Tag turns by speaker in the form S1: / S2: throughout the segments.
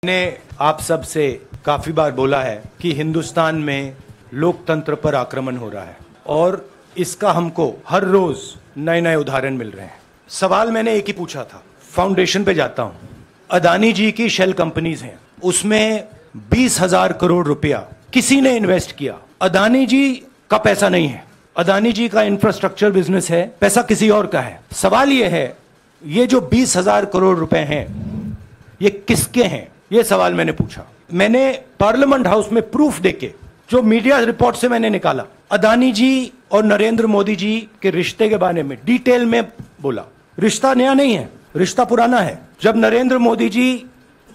S1: ने आप सब से काफी बार बोला है कि हिंदुस्तान में लोकतंत्र पर आक्रमण हो रहा है और इसका हमको हर रोज नए नए उदाहरण मिल रहे हैं। सवाल मैंने एक ही पूछा था, फाउंडेशन पे जाता हूं, अदानी जी की शेल कंपनीज हैं, उसमें 20,000 करोड़ रुपया किसी ने इन्वेस्ट किया। अदानी जी का पैसा नहीं है, अदानी जी का इंफ्रास्ट्रक्चर बिजनेस है, पैसा किसी और का है। सवाल यह है, ये जो 20,000 करोड़ रुपए हैं ये किसके हैं, ये सवाल मैंने पूछा। मैंने पार्लियामेंट हाउस में प्रूफ देके, जो मीडिया रिपोर्ट से मैंने निकाला, अदानी जी और नरेंद्र मोदी जी के रिश्ते के बारे में डिटेल में बोला। रिश्ता नया नहीं है, रिश्ता पुराना है। जब नरेंद्र मोदी जी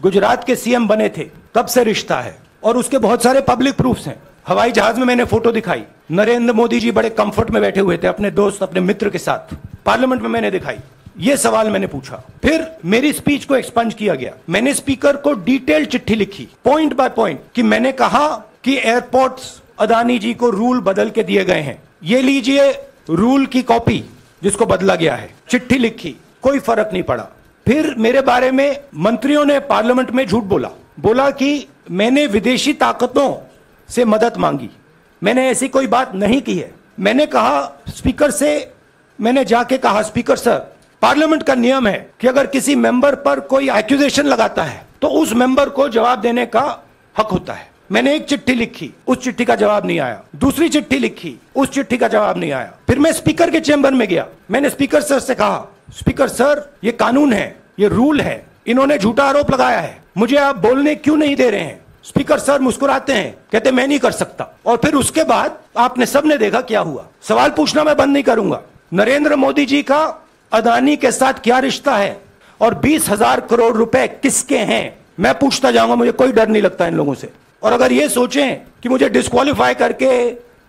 S1: गुजरात के सीएम बने थे तब से रिश्ता है और उसके बहुत सारे पब्लिक प्रूफ्स हैं। हवाई जहाज में मैंने फोटो दिखाई, नरेंद्र मोदी जी बड़े कंफर्ट में बैठे हुए थे अपने दोस्त, अपने मित्र के साथ। पार्लियामेंट में मैंने दिखाई। ये सवाल मैंने पूछा, फिर मेरी स्पीच को एक्सपंज किया गया। मैंने स्पीकर को डिटेल चिट्ठी लिखी, पॉइंट बाय पॉइंट, कि मैंने कहा कि एयरपोर्ट्स अदानी जी को रूल बदल के दिए गए हैं, ये लीजिए रूल की कॉपी जिसको बदला गया है। चिट्ठी लिखी, कोई फर्क नहीं पड़ा। फिर मेरे बारे में मंत्रियों ने पार्लियामेंट में झूठ बोला कि मैंने विदेशी ताकतों से मदद मांगी। मैंने ऐसी कोई बात नहीं की है। मैंने कहा स्पीकर से, मैंने जाके कहा, स्पीकर सर, पार्लियामेंट का नियम है कि अगर किसी मेंबर पर कोई एक्यूजेशन लगाता है तो उस मेंबर को जवाब देने का हक होता है। मैंने एक चिट्ठी लिखी, उस चिट्ठी का जवाब नहीं आया। दूसरी चिट्ठी लिखी, उस चिट्ठी का जवाब नहीं आया। फिर मैं स्पीकर के चेंबर में गया, मैंने स्पीकर सर से कहा, स्पीकर सर, ये कानून है, ये रूल है, इन्होंने झूठा आरोप लगाया है, मुझे आप बोलने क्यों नहीं दे रहे हैं। स्पीकर सर मुस्कुराते हैं, कहते मैं नहीं कर सकता। और फिर उसके बाद आपने सबने देखा क्या हुआ। सवाल पूछना मैं बंद नहीं करूंगा। नरेंद्र मोदी जी का अदानी के साथ क्या रिश्ता है और 20,000 करोड़ रुपए किसके हैं, मैं पूछता जाऊंगा। मुझे कोई डर नहीं लगता इन लोगों से। और अगर ये सोचें कि मुझे डिस्क्वालीफाई करके,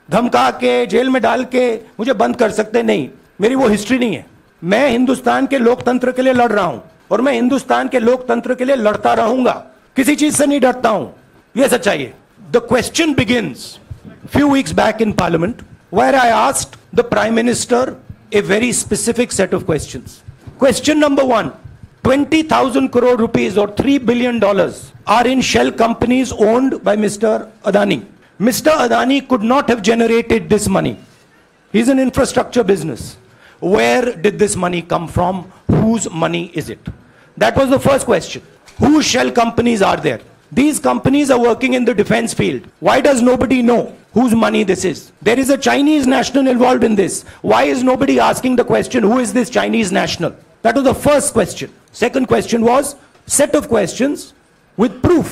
S1: धमका के, जेल में डाल के मुझे बंद कर सकते, नहीं, मेरी वो हिस्ट्री नहीं है। मैं हिंदुस्तान के लोकतंत्र के लिए लड़ रहा हूं और मैं हिंदुस्तान के लोकतंत्र के लिए लड़ता रहूंगा, किसी चीज से नहीं डरता हूं। यह सच्चाई है। The question begins few weeks back in parliament where I asked the prime minister a very specific set of questions. Question number 1, 20,000 crore rupees or $3 billion are in shell companies owned by Mr. Adani. Mr. Adani could not have generated this money. He's an infrastructure business. Where did this money come from? Whose money is it? That was the first question. Whose shell companies are there? These companies are working in the defense field. Why does nobody know whose money this is? There is a Chinese national involved in this. Why is nobody asking the question, who is this Chinese national? That was the first question. Second question was, set of questions with proof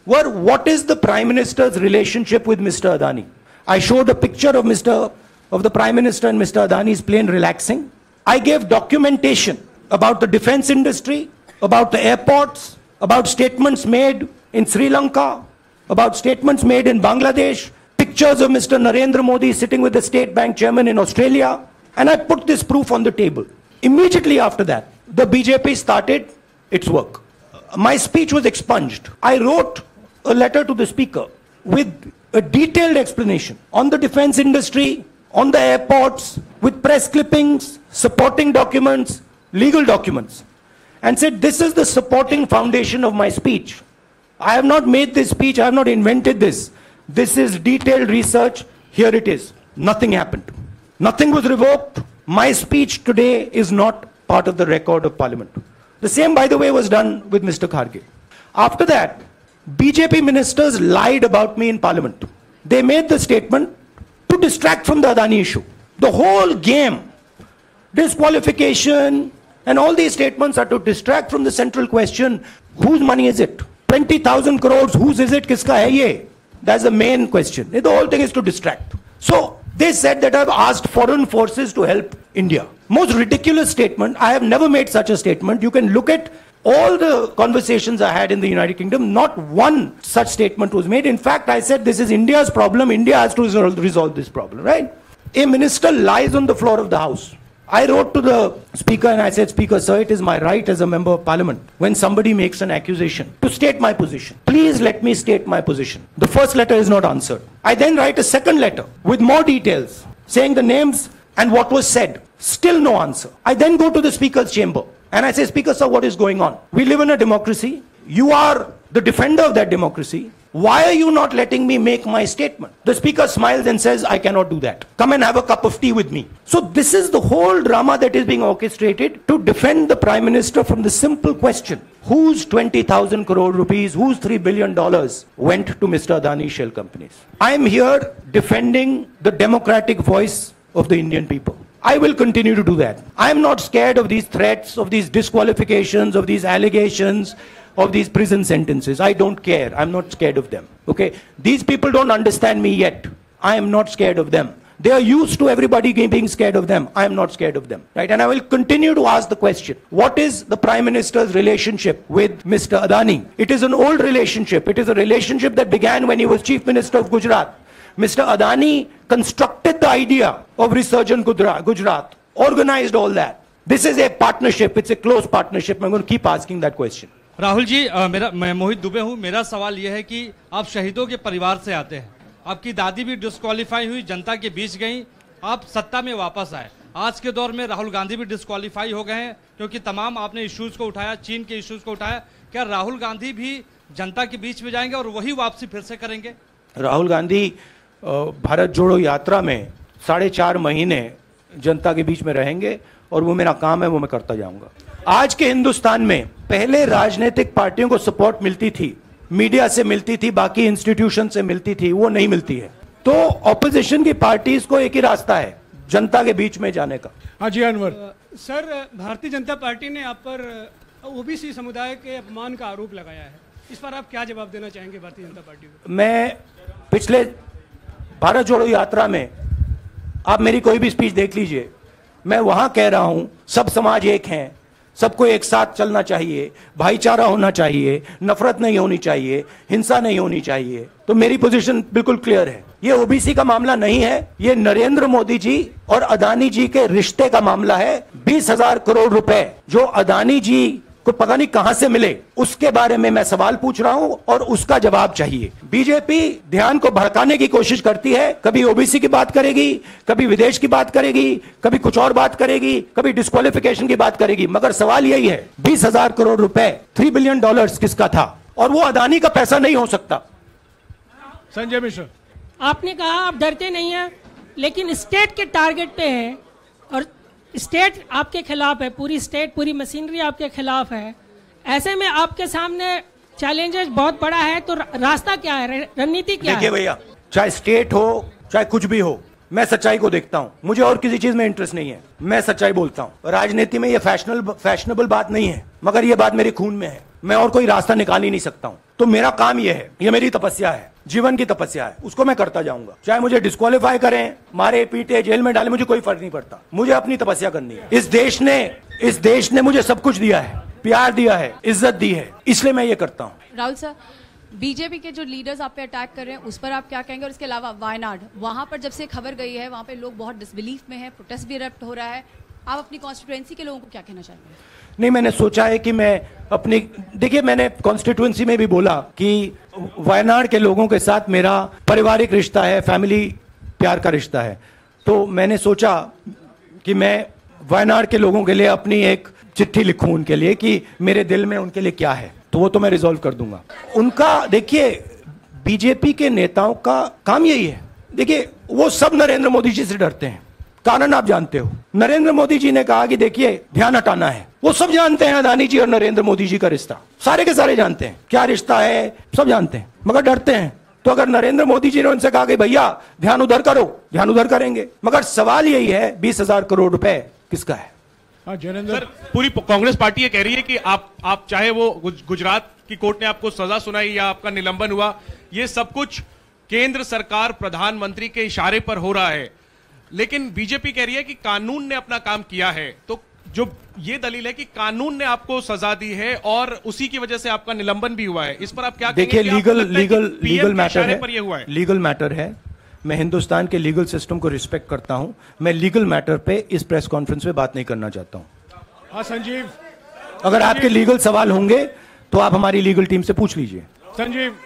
S1: were, what is the Prime Minister's relationship with Mr. Adani? I showed a picture of the Prime Minister and Mr. Adani's plane relaxing. I gave documentation about the defense industry, about the airports, about statements made in Sri Lanka, about statements made in Bangladesh, pictures of Mr. Narendra Modi sitting with the State Bank chairman in Australia, and I put this proof on the table. Immediately after that, the BJP started its work. My speech was expunged. I wrote a letter to the speaker with a detailed explanation on the defense industry, on the airports, with press clippings, supporting documents, legal documents, and said, this is the supporting foundation of my speech. I have not made this speech, I have not invented this. This is detailed research, here it is. Nothing happened. Nothing was revoked. My speech today is not part of the record of Parliament. The same, by the way, was done with Mr. Kharge. After that, BJP ministers lied about me in Parliament. They made the statement to distract from the Adani issue. The whole game, disqualification, and all these statements are to distract from the central question, whose money is it? 20,000 crores, whose is it? Kiska hai ye? That's the main question. The whole thing is to distract. So they said that I've asked foreign forces to help India. Most ridiculous statement. I have never made such a statement. You can look at all the conversations I had in the United Kingdom. Not one such statement was made. In fact, I said this is India's problem. India has to resolve this problem, right? A minister lies on the floor of the House. I wrote to the speaker and I said, Speaker, sir, it is my right as a member of parliament, when somebody makes an accusation, to state my position. Please let me state my position. The first letter is not answered. I then write a second letter with more details, saying the names and what was said. Still no answer. I then go to the speaker's chamber and I say, Speaker, sir, what is going on? We live in a democracy. You are the defender of that democracy, why are you not letting me make my statement? The speaker smiles and says, I cannot do that. Come and have a cup of tea with me. So this is the whole drama that is being orchestrated to defend the Prime Minister from the simple question, whose 20,000 crore rupees, whose $3 billion went to Mr. Adani's shell companies? I am here defending the democratic voice of the Indian people. I will continue to do that. I am not scared of these threats, of these disqualifications, of these allegations, of these prison sentences. I don't care. I'm not scared of them. Okay? These people don't understand me yet. I am not scared of them. They are used to everybody being scared of them. I am not scared of them. Right? And I will continue to ask the question, what is the Prime Minister's relationship with Mr. Adani? It is an old relationship. It is a relationship that began when he was Chief Minister of Gujarat. Mr. Adani constructed the idea of Resurgent Gujarat, organized all that. This is a partnership. It's a close partnership. I'm going to keep asking that question.
S2: Rahul ji, मैं मोहित दुबे हूं। मेरा सवाल यह है कि आप शहीदों के परिवार से आते हैं। आपकी दादी भी डिस्क्वालीफाई हुई, जनता के बीच गई, आप सत्ता में वापस आए। आज के दौर में राहुल गांधी भी डिस्क्वालीफाई हो गए हैं क्योंकि तमाम आपने इश्यूज को उठाया, चीन के इश्यूज को उठाया। क्या राहुल गांधी भी जनता के बीच में जाएंगे और वही वापसी फिर से करेंगे?
S1: राहुल गांधी भारत जोड़ो यात्रा में 4.5 महीने जनता के बीच में रहेंगे और वो मेरा काम है, वो मैं करता जाऊंगा। आज के हिंदुस्तान में पहले राजनीतिक पार्टियों को सपोर्ट मिलती थी, मीडिया से मिलती थी, बाकी इंस्टीट्यूशन से मिलती थी, वो नहीं मिलती है। तो ऑपोजिशन की पार्टीज को एक ही रास्ता है, जनता के बीच में जाने का।
S3: हाँ जी अनवर।
S4: सर, भारतीय जनता पार्टी ने आप पर ओबीसी समुदाय के अपमान का आरोप लगाया है, इस पर आप क्या जवाब देना चाहेंगे भारतीय जनता पार्टी को?
S1: मैं पिछले भारत जोड़ो यात्रा में, आप मेरी कोई भी स्पीच देख लीजिए, मैं वहां कह रहा हूं सब समाज एक हैं, सबको एक साथ चलना चाहिए, भाईचारा होना चाहिए, नफरत नहीं होनी चाहिए, हिंसा नहीं होनी चाहिए। तो मेरी पोजीशन बिल्कुल क्लियर है। ये ओबीसी का मामला नहीं है, ये नरेंद्र मोदी जी और अदानी जी के रिश्ते का मामला है। 20,000 करोड़ रुपए जो अदानी जी को पता नहीं कहां से मिले, उसके बारे में मैं सवाल पूछ रहा हूं और उसका जवाब चाहिए। बीजेपी ध्यान को भड़काने की कोशिश करती है, कभी ओबीसी की बात करेगी, कभी विदेश की बात करेगी, कभी कुछ और बात करेगी, कभी डिस्क्वालिफिकेशन की बात करेगी, मगर सवाल यही है 20,000 करोड़ रुपए, $3 बिलियन किसका था? और वो अदानी का पैसा नहीं हो सकता।
S3: संजय मिश्र,
S5: आपने कहा आप डरते नहीं हैं, लेकिन स्टेट के टारगेट पे हैं और स्टेट आपके खिलाफ है, पूरी स्टेट, पूरी मशीनरी आपके खिलाफ है। ऐसे में आपके सामने चैलेंजेस बहुत बड़ा है, तो रास्ता क्या है, रणनीति क्या है? देखिए
S1: भैया, चाहे स्टेट हो, चाहे कुछ भी हो, मैं सच्चाई को देखता हूं। मुझे और किसी चीज में इंटरेस्ट नहीं है, मैं सच्चाई बोलता हूं। राजनीति में ये फैशनेबल बात नहीं है, मगर ये बात मेरे खून में है। मैं और कोई रास्ता निकाल ही नहीं सकता हूं। तो मेरा काम ये है, ये मेरी तपस्या है, जीवन की तपस्या है, उसको मैं करता जाऊंगा। चाहे मुझे डिस्क्वालीफाई करें, मारे पीटे, जेल में डाले, मुझे कोई फर्क नहीं पड़ता। मुझे अपनी तपस्या करनी है। इस देश ने मुझे सब कुछ दिया है, प्यार दिया है, इज्जत दी है, इसलिए मैं ये करता हूं।
S6: राहुल सर, बीजेपी के जो लीडर्स आप पे अटैक कर रहे हैं, उस पर आप क्या कहेंगे? और इसके अलावा वायनाड, वहां पर जब से खबर गई है, वहां पे लोग बहुत डिसबिलीफ में हैं, प्रोटेस्ट भी इरप्ट हो रहा है, आप अपनी कॉन्स्टिट्यूएंसी के लोगों को क्या कहना चाहेंगे?
S1: नहीं, मैंने सोचा है कि मैं अपनी, देखिए मैंने कॉन्स्टिट्यूएंसी में भी बोला कि वायनाड के लोगों के साथ मेरा पारिवारिक रिश्ता है, फैमिली प्यार का रिश्ता है। तो मैंने सोचा कि मैं वायनाड के लोगों के लिए अपनी एक चिट्ठी लिखूं उनके लिए कि मेरे दिल में उनके लिए क्या है, तो वो तो मैं रिजॉल्व कर दूंगा उनका। देखिए, बीजेपी के नेताओं का काम यही है। देखिए, वो सब नरेंद्र मोदी जी से डरते हैं, कारण आप जानते हो। नरेंद्र मोदी जी ने कहा कि देखिए ध्यान हटाना है, वो सब जानते हैं अदानी जी और नरेंद्र मोदी जी का रिश्ता, सारे के सारे जानते हैं क्या रिश्ता है, सब जानते हैं, मगर डरते हैं। तो अगर नरेंद्र मोदी जी ने उनसे कहा कि भैया ध्यान उधर करो, ध्यान उधर करेंगे। मगर सवाल यही है 20,000 करोड़ रुपए किसका है?
S3: सर,
S7: पूरी कांग्रेस पार्टी ये कह रही है कि आप चाहे वो गुजरात की कोर्ट ने आपको सजा सुनाई या आपका निलंबन हुआ, ये सब कुछ केंद्र सरकार, प्रधानमंत्री के इशारे पर हो रहा है। लेकिन बीजेपी कह रही है कि कानून ने अपना काम किया है। तो जो ये दलील है कि कानून ने आपको सजा दी है और उसी की वजह से आपका निलंबन भी हुआ है, इस पर आप क्या कहेंगे?
S1: देखिए, लीगल मैटर है। मैं हिंदुस्तान के लीगल सिस्टम को रिस्पेक्ट करता हूं। मैं लीगल मैटर पे इस प्रेस कॉन्फ्रेंस में बात नहीं करना चाहता हूं।
S3: हाँ संजीव,
S1: अगर आपके लीगल सवाल होंगे तो आप हमारी लीगल टीम से पूछ लीजिए।
S3: Sanjeev,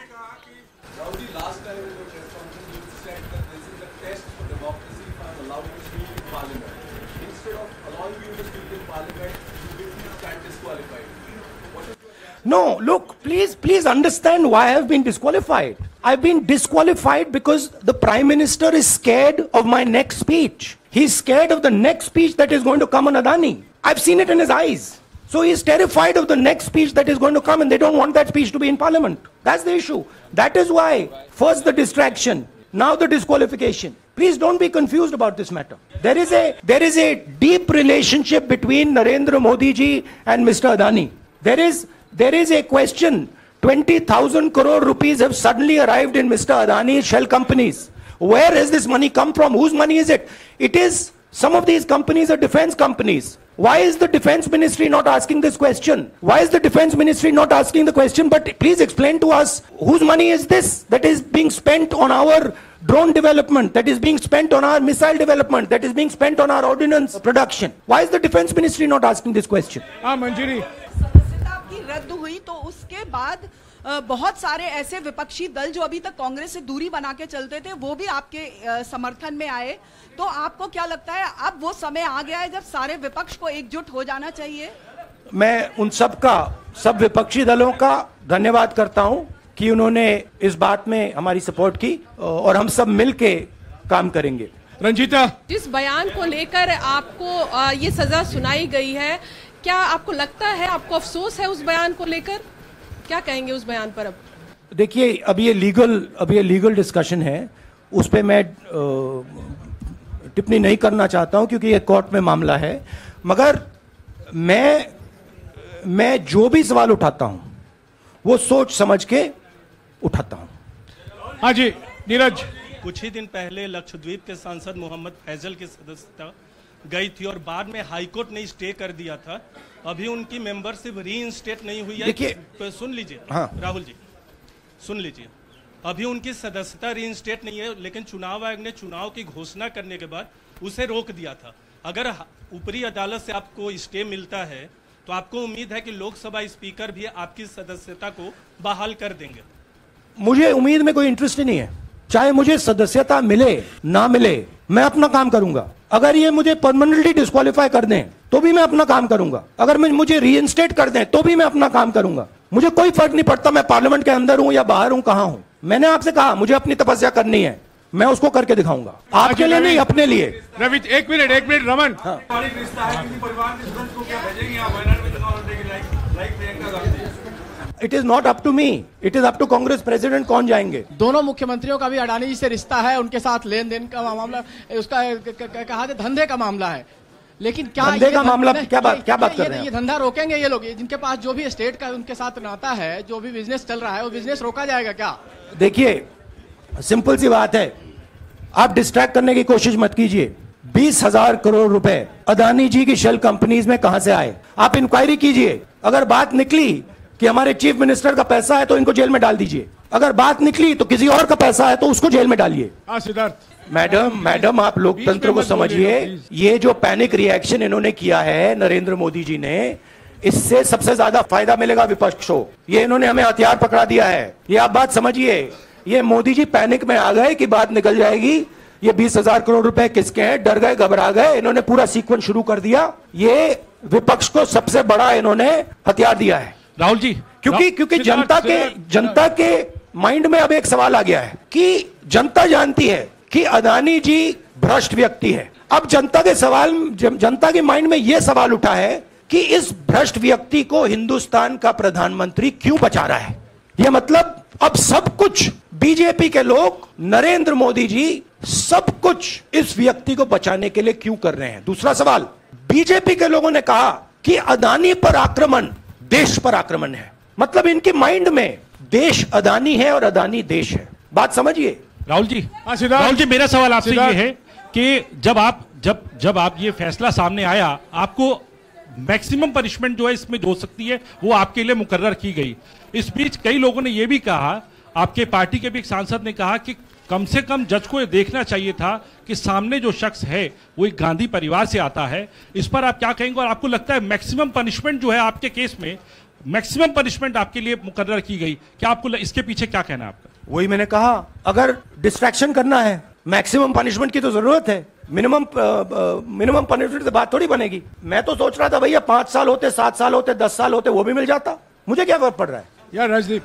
S1: No, look, please understand why I have been disqualified. I've been disqualified because the Prime Minister is scared of my next speech. He's scared of the next speech that is going to come on Adani. I've seen it in his eyes. So he's terrified of the next speech that is going to come, and they don't want that speech to be in Parliament. That's the issue. That is why, first the distraction, now the disqualification. Please don't be confused about this matter. There is a deep relationship between Narendra Modi ji and Mr. Adani. There is a question. 20,000 crore rupees have suddenly arrived in Mr. Adani's shell companies. Where has this money come from? Whose money is it? It is, some of these companies are defense companies. Why is the defense ministry not asking this question? Why is the defense ministry not asking the question? But please explain to us, whose money is this that is being spent on our drone development, that is being spent on our missile development, that is being spent on our ordnance production? Why is the defense ministry not asking this question?
S3: Manjari.
S8: सदस्यता आपकी रद्द हुई तो उसके बाद बहुत सारे ऐसे विपक्षी दल जो अभी तक कांग्रेस से दूरी बना के चलते थे वो भी आपके समर्थन में आए। तो आपको क्या लगता है अब वो समय आ गया है जब सारे विपक्ष को एकजुट हो जाना चाहिए?
S1: मैं उन सब विपक्षी दलों का धन्यवाद करता हूं कि उन्होंने इस बात में हमारी सपोर्ट की और हम सब मिलके काम करेंगे।
S3: रंजीता,
S9: जिस बयान को लेकर आपको ये सजा सुनाई गई है, क्या आपको लगता है, आपको अफसोस है उस बयान को लेकर? क्या कहेंगे उस बयान पर? अब
S1: देखिए, अब ये लीगल डिस्कशन है, उस पे मैं टिप्पणी नहीं करना चाहता हूं क्योंकि ये कोर्ट में मामला है। मगर मैं जो भी सवाल उठाता हूं वो सोच समझ के उठाता हूं।
S3: हाँ जी, नीरज।
S10: कुछ ही दिन पहले लक्षद्वीप के सांसद मोहम्मद फैजल की सदस्यता गई थी और बाद में हाईकोर्ट ने स्टे कर दिया था। अभी उनकी मेंबरशिप रीइंस्टेट नहीं हुई है। देखिए, सुन लीजिए। हाँ। राहुल जी सुन लीजिए, अभी उनकी सदस्यता रीइंस्टेट नहीं है, लेकिन चुनाव आयोग ने चुनाव की घोषणा करने के बाद उसे रोक दिया था। अगर ऊपरी अदालत से आपको स्टे मिलता है तो आपको उम्मीद है कि लोकसभा स्पीकर भी आपकी सदस्यता को बहाल कर देंगे?
S1: मुझे उम्मीद में कोई इंटरेस्ट नहीं है। चाहे मुझे सदस्यता मिले ना मिले, मैं अपना काम करूंगा। अगर ये मुझे परमानेंटली डिस्क्वालीफाई कर दें तो भी मैं अपना काम करूंगा। अगर मुझे रीइंस्टेट कर दें तो भी मैं अपना काम करूंगा। मुझे कोई फर्क नहीं पड़ता मैं पार्लियामेंट के अंदर हूं या बाहर हूं, कहां हूं। मैंने आपसे कहा मुझे अपनी तपस्या करनी है, मैं उसको करके दिखाऊंगा। आपके लिए नहीं, अपने लिए।
S3: रवि, एक मिनट रमन।
S1: हाँ। It is not up to me, it is up to Congress president कौन जाएंगे।
S11: दोनों मुख्यमंत्रियों का भी अडानी जी से रिश्ता है, उनके साथ लेन देन का मामला, उसका कहा धंधे का मामला है। लेकिन क्या
S1: धंधे का मामला क्या बात कर रहे हैं?
S11: ये धंधा रोकेंगे ये लोग? जिनके पास जो भी स्टेट का उनके साथ नाता है, जो भी बिजनेस चल रहा है, वो बिजनेस रोका जाएगा क्या?
S1: देखिए, सिंपल सी बात है, आप डिस्ट्रैक्ट करने की कोशिश मत कीजिए। 20,000 करोड़ रुपए अदानी जी की शेल कंपनीज में कहां से आए? आप इंक्वायरी कीजिए। अगर बात निकली कि हमारे चीफ मिनिस्टर का पैसा है तो इनको जेल में डाल दीजिए। अगर बात निकली तो किसी और का पैसा है तो उसको जेल में डालिए।
S3: सिद्धार्थ।
S1: मैडम आप लोकतंत्र को समझिए। ये जो पैनिक रिएक्शन इन्होंने किया है नरेंद्र मोदी जी ने, इससे सबसे ज्यादा फायदा मिलेगा विपक्ष को। ये इन्होंने हमें हथियार पकड़ा दिया है, ये आप बात समझिए। ये मोदी जी पैनिक में आ गए कि बात निकल जाएगी, ये 20,000 करोड़ रुपए किसके हैं, डर गए, घबरा गए, इन्होंने पूरा सीक्वेंस शुरू कर दिया। ये विपक्ष को सबसे बड़ा इन्होंने हथियार दिया है।
S7: राहुल जी,
S1: क्योंकि जनता के माइंड में अब एक सवाल आ गया है कि जनता जानती है कि अदानी जी भ्रष्ट व्यक्ति है। अब जनता के माइंड में यह सवाल उठा है कि इस भ्रष्ट व्यक्ति को हिंदुस्तान का प्रधानमंत्री क्यों बचा रहा है। यह मतलब अब सब कुछ बीजेपी के लोग, नरेंद्र मोदी जी सब कुछ इस व्यक्ति को बचाने के लिए क्यों कर रहे हैं। दूसरा सवाल, बीजेपी के लोगों ने कहा कि अदानी पर आक्रमण देश पर आक्रमण है। मतलब इनके माइंड में देश अदानी है और अदानी देश है। बात समझिए।
S7: राहुल जी, मेरा सवाल आपसे ये है कि जब आप ये फैसला सामने आया, आपको मैक्सिमम पनिशमेंट जो है इसमें हो सकती है वो आपके लिए मुकर्रर की गई। इस बीच कई लोगों ने ये भी कहा, आपके पार्टी के भी एक सांसद ने कहा कि कम से कम जज को ये देखना चाहिए था कि सामने जो शख्स है वो एक गांधी परिवार से आता है। इस पर आप क्या कहेंगे? और आपको लगता है मैक्सिमम पनिशमेंट जो है आपके केस में, मैक्सिमम पनिशमेंट आपके लिए मुकर्रर की गई, क्या आपको इसके पीछे क्या कहना है आपका?
S1: वही मैंने कहा, अगर डिस्ट्रैक्शन करना है, मैक्सिमम पनिशमेंट की तो जरूरत है। मिनिमम पनिशमेंट से बात थोड़ी बनेगी। मैं तो सोच रहा था भैया 5 साल होते, 7 साल होते, 10 साल होते, वो भी मिल जाता। मुझे क्या फर्क पड़ रहा है?
S3: या Rajdeep,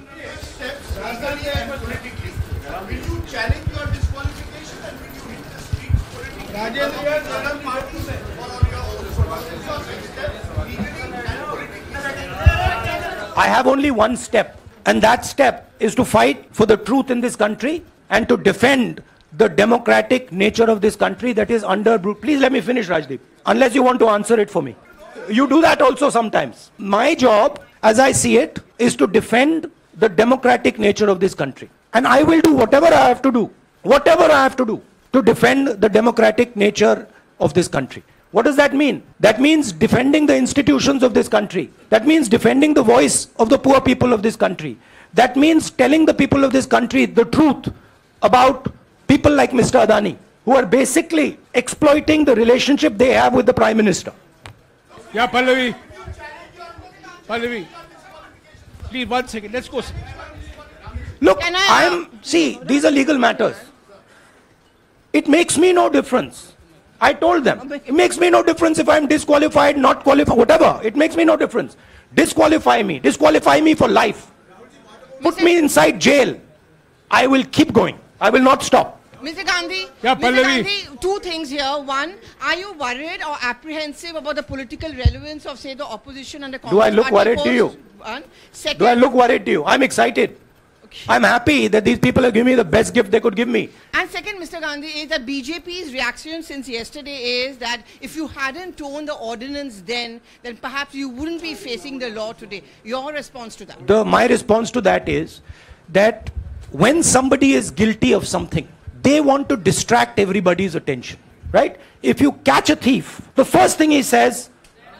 S1: I have only one step, and that step is to fight for the truth in this country and to defend the democratic nature of this country that is under... Please let me finish, Rajdeep, unless you want to answer it for me. You do that also sometimes. My job, as I see it, is to defend the democratic nature of this country. And I will do whatever I have to do, to defend the democratic nature of this country. What does that mean? That means defending the institutions of this country. That means defending the voice of the poor people of this country. That means telling the people of this country the truth about people like Mr. Adani, who are basically exploiting the relationship they have with the Prime Minister.
S3: yeah, Pallavi, please 1 second, let's go.
S1: Look, see, these are legal matters. It makes me no difference. I told them, it makes me no difference if I'm disqualified, not qualified, whatever. It makes me no difference. Disqualify me for life. Put me inside jail. I will keep going. I will not stop.
S12: Mr. Gandhi,
S3: yeah,
S12: Mr. Gandhi, two things here. One, are you worried or apprehensive about the political relevance of, say, the opposition and the Congress?
S1: Do I look worried to you?
S12: One. Second,
S1: Do I look worried to you? I'm excited. Okay. I'm happy that these people have given me the best gift they could give me.
S12: And second, Mr. Gandhi, is that BJP's reaction since yesterday is that if you hadn't torn the ordinance then perhaps you wouldn't be facing the law today. Your response to that?
S1: My response to that is that when somebody is guilty of something, they want to distract everybody's attention, right? If you catch a thief, the first thing he says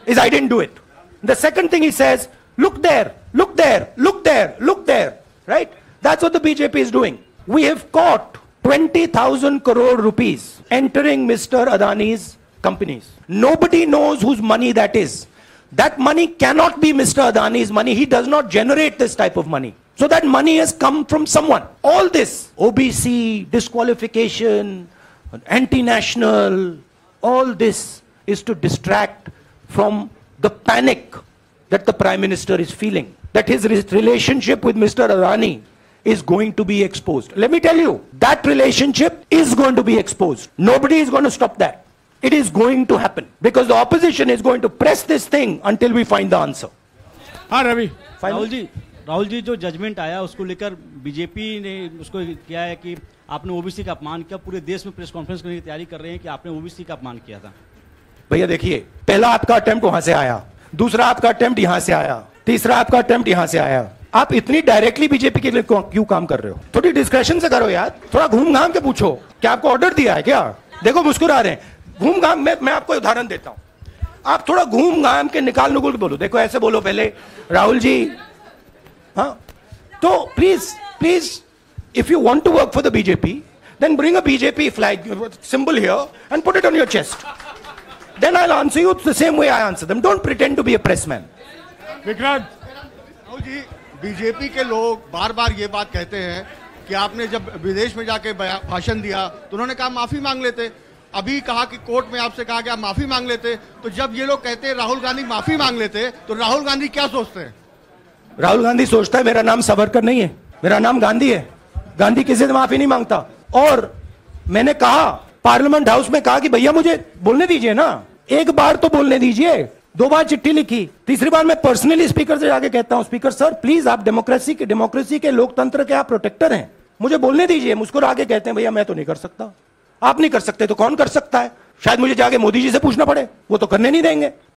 S1: is, I didn't do it. The second thing he says, look there, look there, look there, look there, right? That's what the BJP is doing. We have caught 20,000 crore rupees entering Mr. Adani's companies. Nobody knows whose money that is. That money cannot be Mr. Adani's money. He does not generate this type of money. So that money has come from someone. All this, OBC, disqualification, anti-national, all this is to distract from the panic that the Prime Minister is feeling. That his relationship with Mr. Adani is going to be exposed. Let me tell you, that relationship is going to be exposed. Nobody is going to stop that. It is going to happen. Because the opposition is going to press this thing until we find the answer.
S3: हाँ रवि,
S13: राहुल जी जो judgement आया उसको लेकर BJP ने उसको किया है कि आपने ओबीसी का अपमान किया, पूरे देश में प्रेस कॉन्फ्रेंस करने की तैयारी कर रहे हैं कि आपने ओबीसी का अपमान किया था।
S1: भैया देखिए, पहला आपका अटेम्प्ट वहां से आया, दूसरा आपका अटेम्प्ट यहां से आया, तीसरा आपका अटेम्प्ट यहां से आया। आप इतनी डायरेक्टली बीजेपी के लिए क्यों काम कर रहे हो? थोड़ी डिस्कशन से करो यार, थोड़ा घूम घाम के पूछो। क्या आपको ऑर्डर दिया है क्या? देखो मुस्कुरा रहे हैं। घूम घाम मैं आपको उदाहरण देता हूं, आप थोड़ा घूम घाम के निकाल नुकुल के बोलो। देखो ऐसे बोलो पहले, राहुल जी, हाँ, तो please if you want to work for the BJP, then bring a BJP flag symbol here and put it on your chest. Then I'll answer you the same way I answer them. Don't pretend to be a pressman.
S3: Vikrant,
S14: Rahul ji, BJP के लोग बार बार ये बात कहते हैं कि आपने जब विदेश में जाके भाषण दिया तो उन्होंने कहा माफी मांग लेते, अभी कहा कि कोर्ट में आपसे कहा कि आप माफी मांग लेते। तो जब ये लोग कहते हैं राहुल गांधी माफी मांग लेते, तो राहुल गांधी क्या सोचते हैं?
S1: राहुल गांधी सोचता है मेरा नाम सावरकर नहीं है, मेरा नाम गांधी है। गांधी किसी से माफी नहीं मांगता। और मैंने कहा, पार्लियामेंट हाउस में कहा कि भैया मुझे बोलने दीजिए ना, एक बार तो बोलने दीजिए। 2 बार चिट्ठी लिखी, तीसरी बार मैं पर्सनली स्पीकर से जाके कहता हूं, स्पीकर सर प्लीज, आप डेमोक्रेसी के लोकतंत्र के आप प्रोटेक्टर हैं, मुझे बोलने दीजिए। मुस्कुरा के कहते हैं भैया मैं तो नहीं कर सकता। आप नहीं कर सकते तो कौन कर सकता है? शायद मुझे जाके मोदी जी से पूछना पड़े, वो तो करने नहीं देंगे।